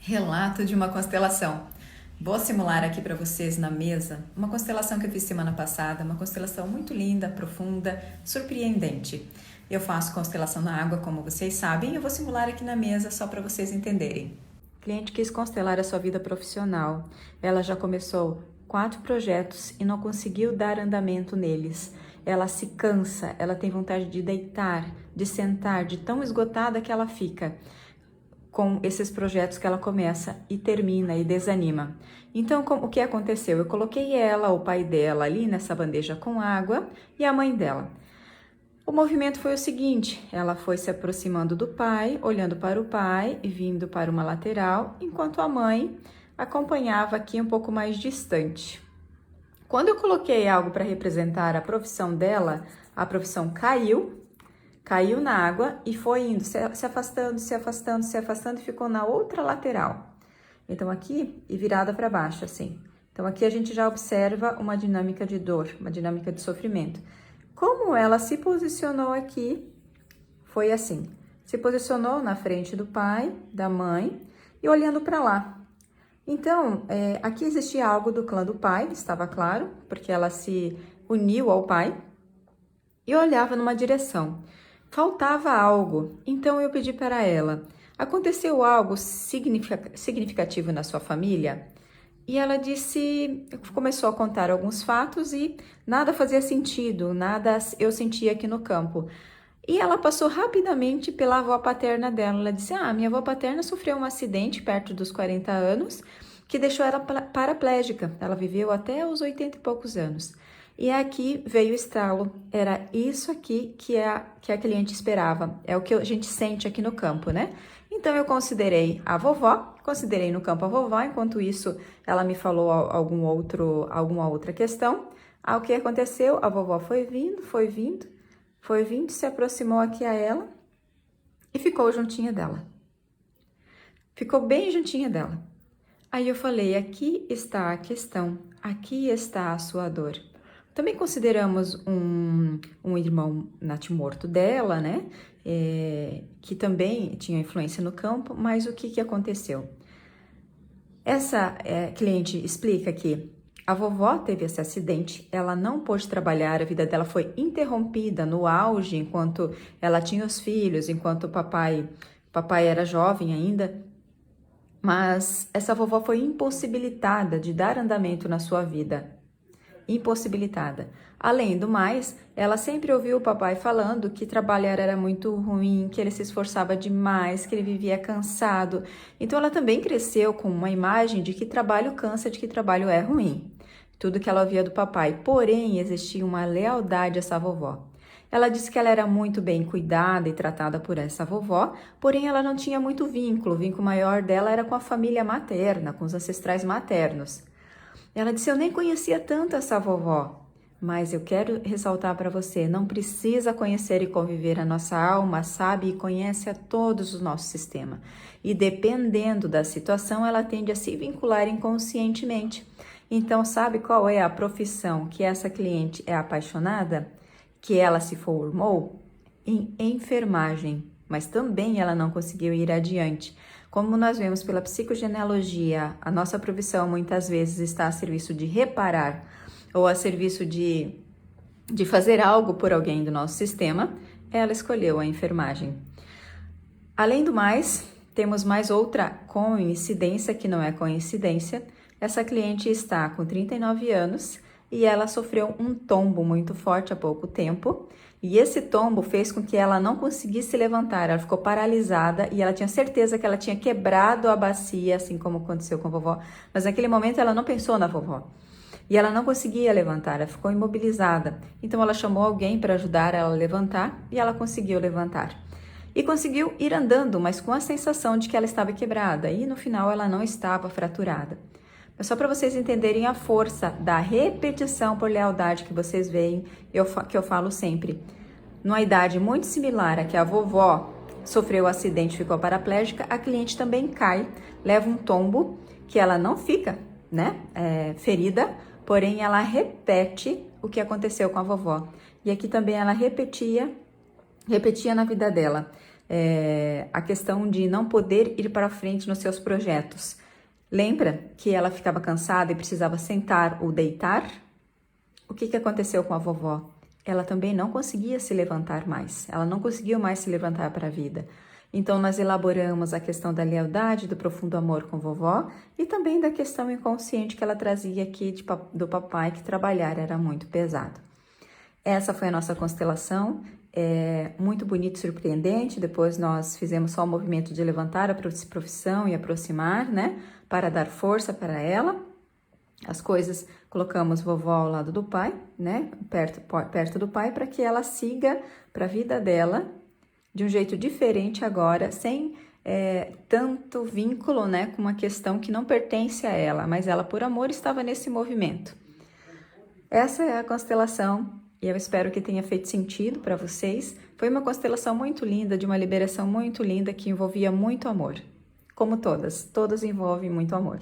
Relato de uma constelação. Vou simular aqui para vocês na mesa uma constelação que eu fiz semana passada, uma constelação muito linda, profunda, surpreendente. Eu faço constelação na água, como vocês sabem, e eu vou simular aqui na mesa só para vocês entenderem. A cliente quis constelar a sua vida profissional. Ela já começou 4 projetos e não conseguiu dar andamento neles. Ela se cansa, ela tem vontade de deitar, de sentar, de tão esgotada que ela fica com esses projetos que ela começa e termina e desanima. Então, o que aconteceu? Eu coloquei ela, o pai dela ali nessa bandeja com água e a mãe dela. O movimento foi o seguinte, ela foi se aproximando do pai, olhando para o pai e vindo para uma lateral, enquanto a mãe acompanhava aqui um pouco mais distante. Quando eu coloquei algo para representar a profissão dela, a profissão caiu na água e foi indo, se afastando, se afastando, se afastando e ficou na outra lateral. Então aqui e virada para baixo, assim. Então aqui a gente já observa uma dinâmica de dor, uma dinâmica de sofrimento. Como ela se posicionou aqui, foi assim. Se posicionou na frente do pai, da mãe e olhando para lá. Então, aqui existia algo do clã do pai, estava claro, porque ela se uniu ao pai e olhava numa direção. Faltava algo, então eu pedi para ela: aconteceu algo significativo na sua família? E ela disse, começou a contar alguns fatos e nada fazia sentido, nada eu sentia aqui no campo. E ela passou rapidamente pela avó paterna dela. Ela disse: minha avó paterna sofreu um acidente perto dos 40 anos que deixou ela paraplégica. Ela viveu até os 80 e poucos anos. E aqui veio o estalo. Era isso aqui que a cliente esperava. É o que a gente sente aqui no campo, né? Então eu considerei a vovó, considerei no campo a vovó. Enquanto isso, ela me falou alguma outra questão. O que aconteceu? A vovó foi vindo, se aproximou aqui a ela e ficou juntinha dela. Ficou bem juntinha dela. Aí eu falei: aqui está a questão, aqui está a sua dor. Também consideramos um irmão natimorto dela, né? Que também tinha influência no campo, mas o que aconteceu? Essa cliente explica que a vovó teve esse acidente, ela não pôde trabalhar, a vida dela foi interrompida no auge, enquanto ela tinha os filhos, enquanto o papai era jovem ainda. Mas essa vovó foi impossibilitada de dar andamento na sua vida. Impossibilitada. Além do mais, ela sempre ouviu o papai falando que trabalhar era muito ruim, que ele se esforçava demais, que ele vivia cansado. Então ela também cresceu com uma imagem de que trabalho cansa, de que trabalho é ruim. Tudo que ela ouvia do papai. Porém, existia uma lealdade a essa vovó. Ela disse que ela era muito bem cuidada e tratada por essa vovó, porém ela não tinha muito vínculo. O vínculo maior dela era com a família materna, com os ancestrais maternos. Ela disse: eu nem conhecia tanto essa vovó, mas eu quero ressaltar para você, não precisa conhecer e conviver, a nossa alma sabe e conhece a todos o nosso sistema. E dependendo da situação, ela tende a se vincular inconscientemente. Então, sabe qual é a profissão que essa cliente é apaixonada? Que ela se formou em enfermagem, mas também ela não conseguiu ir adiante. Como nós vemos pela psicogenealogia, a nossa profissão muitas vezes está a serviço de reparar ou a serviço de fazer algo por alguém do nosso sistema, ela escolheu a enfermagem. Além do mais, temos mais outra coincidência que não é coincidência. Essa cliente está com 39 anos e ela sofreu um tombo muito forte há pouco tempo. E esse tombo fez com que ela não conseguisse levantar, ela ficou paralisada e ela tinha certeza que ela tinha quebrado a bacia, assim como aconteceu com a vovó. Mas naquele momento ela não pensou na vovó. E ela não conseguia levantar, ela ficou imobilizada. Então ela chamou alguém para ajudar ela a levantar e ela conseguiu levantar. E conseguiu ir andando, mas com a sensação de que ela estava quebrada. E no final ela não estava fraturada. Mas só para vocês entenderem a força da repetição por lealdade que vocês veem, que eu falo sempre. Numa idade muito similar a que a vovó sofreu o acidente e ficou paraplégica, a cliente também cai, leva um tombo, que ela não fica, né, ferida, porém ela repete o que aconteceu com a vovó. E aqui também ela repetia na vida dela. a questão de não poder ir para frente nos seus projetos. Lembra que ela ficava cansada e precisava sentar ou deitar? O que aconteceu com a vovó? Ela também não conseguia se levantar mais, ela não conseguiu mais se levantar para a vida. Então, nós elaboramos a questão da lealdade, do profundo amor com vovó e também da questão inconsciente que ela trazia aqui do papai, que trabalhar era muito pesado. Essa foi a nossa constelação, muito bonito e surpreendente. Depois nós fizemos só o movimento de levantar a profissão e aproximar, né? Para dar força para ela. As coisas, colocamos vovó ao lado do pai, né? Perto do pai, para que ela siga para a vida dela de um jeito diferente agora, sem tanto vínculo, né? Com uma questão que não pertence a ela, mas ela, por amor, estava nesse movimento. Essa é a constelação. E eu espero que tenha feito sentido para vocês. Foi uma constelação muito linda, de uma liberação muito linda, que envolvia muito amor. Como todas envolvem muito amor.